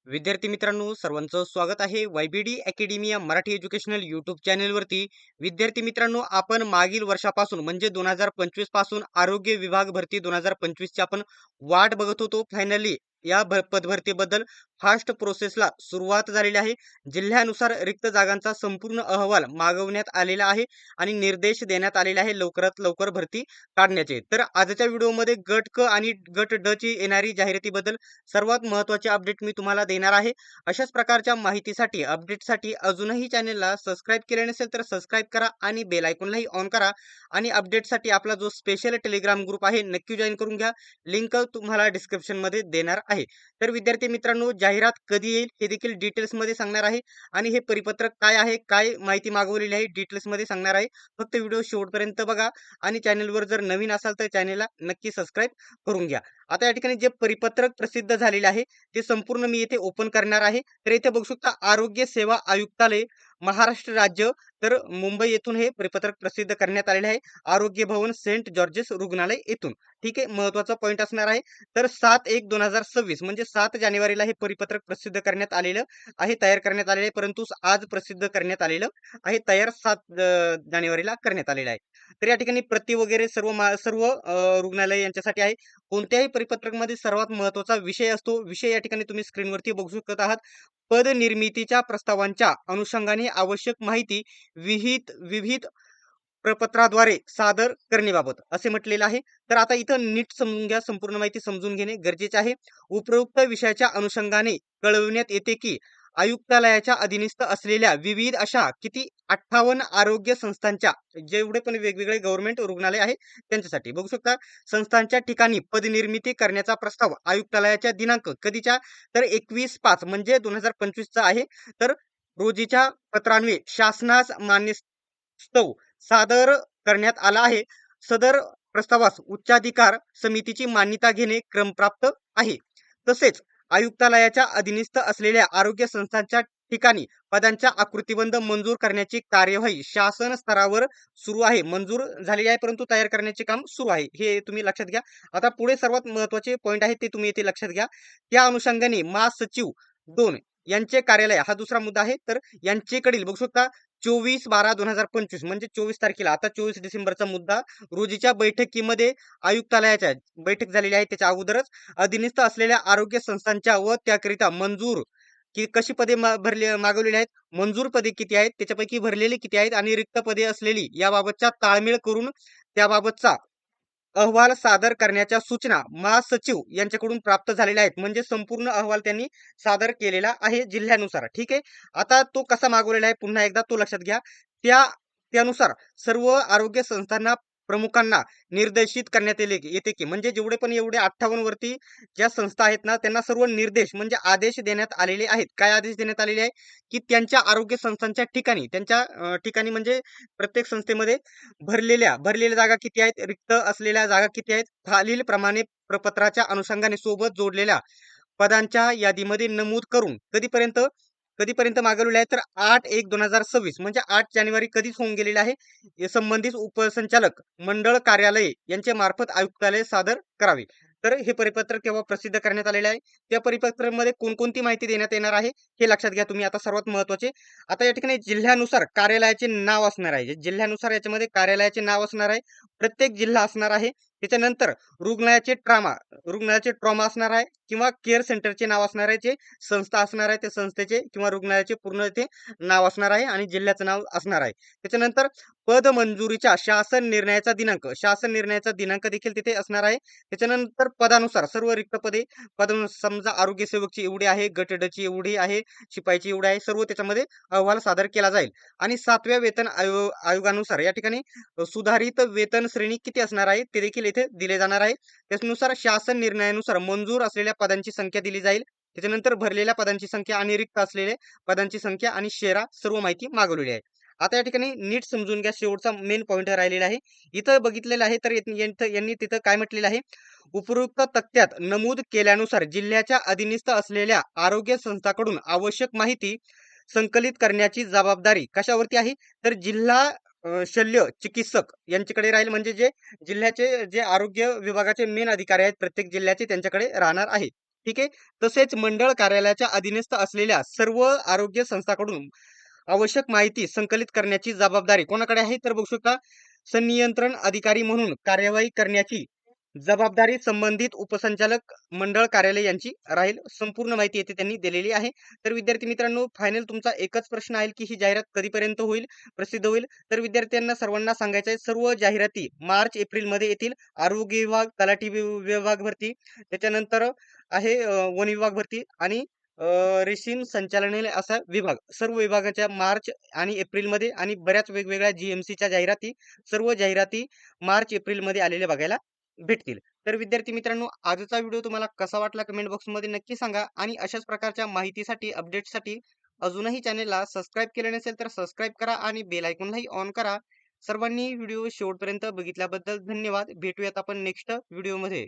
विद्यार्थी मित्रांनो, सर्वांचं स्वागत आहे YBD academy Marathi educational YouTube चॅनेलवरती. विद्यार्थी मित्रांनो, आपण मागील वर्षापासून म्हणजे 2025 पासून आरोग्य विभाग भरती 2025 ची आपण वाट बघत होतो. फायनली या पदभरतीबद्दल फास्ट प्रोसेसला सुरुवात झालेली आहे. जिल्ह्यानुसार रिक्त जागांचा संपूर्ण अहवाल मागवण्यात आलेला आहे आणि निर्देश देण्यात आलेले आहे लवकरात लवकर भरती काढण्याचे. तर आजच्या व्हिडिओमध्ये गट क आणि गट ड ची येणारी जाहिरातीबद्दल सर्वात महत्त्वाचे अपडेट मी तुम्हाला देणार आहे. अशाच प्रकारच्या माहितीसाठी, अपडेटसाठी अजूनही चॅनलला सबस्क्राईब केले नसेल तर सबस्क्राईब करा आणि बेल आयकॉनलाही ऑन करा. आणि अपडेटसाठी आपला जो स्पेशल टेलिग्राम ग्रुप आहे नक्की जॉइन करून घ्या. लिंक तुम्हाला डिस्क्रिप्शनमध्ये देणार आहे. तर विद्यार्थी मित्रांनो, जाहिरात कधी येईल हे देखील डिटेल्समध्ये सांगणार आहे आणि हे परिपत्रक काय आहे, काय माहिती मागवलेली आहे डिटेल्समध्ये सांगणार आहे. फक्त व्हिडिओ शेवटपर्यंत बघा आणि चॅनलवर जर नवीन असाल तर चॅनलला नक्की सबस्क्राईब करून घ्या. आता या ठिकाणी जे परिपत्रक प्रसिद्ध झालेले आहे ते संपूर्ण मी येथे ओपन करणार आहे. तर इथे बघू शकता आरोग्य सेवा आयुक्तालय महाराष्ट्र राज्य. तर मुंबई येथून हे परिपत्रक प्रसिद्ध करण्यात आलेले आहे. आरोग्य भवन सेंट जॉर्जेस रुग्णालय येथून. ठीक आहे, महत्वाचा पॉईंट असणार आहे. तर 7/1/2026 म्हणजे 7 जानेवारीला हे परिपत्रक प्रसिद्ध करण्यात आलेलं आहे, तयार करण्यात आलेले आहे. परंतु आज प्रसिद्ध करण्यात आलेलं आहे, तयार 7 जानेवारीला करण्यात आलेलं आहे. तर या ठिकाणी प्रति वगैरे सर्व रुग्णालय यांच्यासाठी आहे. कोणत्याही परिपत्रकामध्ये सर्वात महत्त्वाचा विषय असतो. विषय या ठिकाणी तुम्ही स्क्रीनवरती बघू शकत आहात. पद निर्मितीच्या प्रस्तावांच्या अनुषंगाने आवश्यक माहिती विविध प्रपत्राद्वारे सादर करण्याबाबत असे म्हटलेलं आहे. तर आता इथं नीट समजून घ्या, संपूर्ण माहिती समजून घेणे गरजेचे आहे. उपरोक्त विषयाच्या अनुषंगाने कळविण्यात येते की आयुक्तालयाच्या अधीनस्थ असलेल्या विविध अशा किती 58 आरोग्य संस्थांच्या, जेवढे पण वेगवेगळे गव्हर्नमेंट रुग्णालय आहे त्यांच्यासाठी बघू शकता, संस्थांच्या ठिकाणी पदनिर्मिती करण्याचा प्रस्ताव आयुक्तालयाच्या दिनांक कधीच्या, तर 21/5 म्हणजे 2025 चा आहे. तर रोजीच्या पत्रान्वये शासनास मान्यस्तव सादर करण्यात आला आहे. सदर प्रस्तावास उच्चाधिकार समितीची मान्यता घेणे क्रमप्राप्त आहे. तसेच आयुक्तालयाच्या अधीनस्थ असलेल्या आरोग्य संस्थांच्या ठिकाणी पदांच्या आकृतिबंध मंजूर करण्याची कार्यवाही शासन स्तरावर सुरू आहे. मंजूर झालेली आहे परंतु तयार करण्याचे काम सुरू आहे, हे तुम्ही लक्षात घ्या. आता पुढे सर्वात महत्त्वाचे पॉईंट आहे ते तुम्ही येथे लक्षात घ्या. त्या अनुषंगाने महासचिव 2 यांचे कार्यालय हा दुसरा मुद्दा आहे. तर यांचेकडील बघू शकता 24/12/2025 म्हणजे 24 तारखेला, आता 24 डिसेंबरचा मुद्दा, रोजीच्या बैठकीमध्ये आयुक्तालयाच्या बैठक झालेली आहे त्याच्या अगोदरच अधीनस्थ असलेल्या आरोग्य संस्थांच्या व त्याकरिता मंजूर की कशी पदे मागवलेली आहेत, मंजूर पदे किती आहेत, त्याच्यापैकी भरलेली किती आहेत आणि रिक्त पदे असलेली याबाबतचा ताळमेळ करून त्याबाबतचा अहवाल सादर करण्याच्या सूचना महासचिव यांच्याकडून प्राप्त झालेल्या आहेत. म्हणजे संपूर्ण अहवाल त्यांनी सादर केलेला आहे जिल्ह्यानुसार. ठीक आहे, आता तो कसा मागवलेला आहे पुन्हा एकदा तो लक्षात घ्या. त्या त्यानुसार सर्व आरोग्य संस्थांना प्रमुखांना निर्देशित करण्यात येते की म्हणजे जेवढे पण एवढे 58 वरती ज्या संस्था आहेत ना त्यांना सर्व निर्देश म्हणजे आदेश देण्यात आलेले आहेत. काय आदेश देण्यात आलेले आहे की त्यांच्या आरोग्य संस्थांच्या ठिकाणी, त्यांच्या ठिकाणी म्हणजे प्रत्येक संस्थेमध्ये भरलेल्या जागा किती आहेत, रिक्त असलेल्या जागा किती आहेत, खालील प्रमाणे प्रपत्राच्या अनुषंगाने सोबत जोडलेल्या पदांच्या यादीमध्ये नमूद करून कधीपर्यंत कधीपर्यंत मागवलेले आहे, तर 8/1/2026 म्हणजे 8 जानेवारी कधीच होऊन गेलेले आहे. हे संबंधित उपसंचालक मंडळ कार्यालय यांच्या मार्फत आयुक्तालय सादर करावे. तर हे परिपत्रक केव्हा प्रसिद्ध करण्यात आलेले आहे, त्या परिपत्रकामध्ये कोणकोणती माहिती देण्यात येणार आहे हे लक्षात घ्या तुम्ही. आता सर्वात महत्त्वाचे, आता या ठिकाणी जिल्ह्यानुसार कार्यालयाचे नाव असणार आहे. जिल्ह्यानुसार याच्यामध्ये कार्यालयाचे नाव असणार आहे, प्रत्येक जिल्हा असणार आहे. त्याच्यानंतर रुग्णालयाचे ट्रॉमा असणार आहे किंवा केअर सेंटरचे नाव असणार आहे, जे संस्था असणार आहे त्या संस्थेचे किंवा रुग्णालयाचे पूर्ण ते नाव असणार आहे आणि जिल्ह्याचं नाव असणार आहे. त्याच्यानंतर पद मंजुरीच्या शासन निर्णयाचा दिनांक देखील तिथे असणार आहे. त्याच्यानंतर पदानुसार सर्व रिक्त पद समजा आरोग्य सेवकची एवढी आहे, गट ड ची एवढी आहे, शिपाईची एवढी आहे, सर्व त्याच्यामध्ये अहवाल सादर केला जाईल. आणि 7व्या वेतन आयोगानुसार या ठिकाणी सुधारित वेतन श्रेणी किती असणार आहे ते देखील इथे दिले जाणार आहे. त्यानुसार शासन निर्णयानुसार मंजूर असलेल्या पदांची संख्या दिली जाईल. त्याच्यानंतर भरलेल्या पदांची संख्या आणि रिक्त असलेल्या पदांची संख्या आणि शेरा सर्व माहिती मागवलेली आहे. आता या ठिकाणी नीट समजून घ्या, शेवटचा मेन पॉइंट राहिलेला आहे. इथं बघितलेलं आहे तर यांनी तिथं काय म्हटलेलं आहे, उपरोक्त तक्त्यात नमूद केल्यानुसार जिल्ह्याच्या अधीनस्थ असलेल्या आरोग्य संस्थांकडून आवश्यक माहिती संकलित करण्याची जबाबदारी कशावरती आहे, तर जिल्हा शल्य चिकित्सक यांच्याकडे राहील. म्हणजे जे जिल्ह्याचे जे आरोग्य विभागाचे मेन अधिकारी आहेत प्रत्येक जिल्ह्याचे त्यांच्याकडे राहणार आहे. ठीक आहे. तसेच मंडळ कार्यालयाच्या अधीनस्थ असलेल्या सर्व आरोग्य संस्थांकडून आवश्यक माहिती संकलित करण्याची जबाबदारी कोणाकडे आहे तर बघू शकता संनियंत्रण अधिकारी म्हणून कार्यवाही करण्याची जबाबदारी संबंधित उपसंचालक मंडळ कार्यालय यांची राहील. संपूर्ण माहिती येथे त्यांनी दिलेली आहे. तर विद्यार्थी मित्रांनो, फायनल तुमचा एकच प्रश्न आहे की ही जाहिरात कधीपर्यंत होईल, प्रसिद्ध होईल? तर विद्यार्थ्यांना सर्वांना सांगायचं आहे, सर्व जाहिराती मार्च एप्रिल मध्ये येतील. आरोग्य विभाग, तलाठी विभाग भरती, त्याच्यानंतर आहे वन विभाग भरती आणि रेशीम संचालनालय असा विभाग. सर्व विभागाच्या मार्च आणि एप्रिलमध्ये आणि बऱ्याच वेगवेगळ्या जीएमसीच्या जाहिराती, सर्व जाहिराती मार्च एप्रिलमध्ये आलेल्या बघायला भेटतील. तर विद्यार्थी मित्रांनो, आजचा व्हिडिओ तुम्हाला कसा वाटला कमेंट बॉक्समध्ये नक्की सांगा आणि अशाच प्रकारच्या माहितीसाठी, अपडेटसाठी अजूनही चॅनेलला सबस्क्राईब केले नसेल तर सबस्क्राईब करा आणि बेल आयकॉनलाही ऑन करा. सर्वांनी व्हिडिओ शेवटपर्यंत बघितल्याबद्दल धन्यवाद. भेटूयात आपण नेक्स्ट व्हिडिओमध्ये.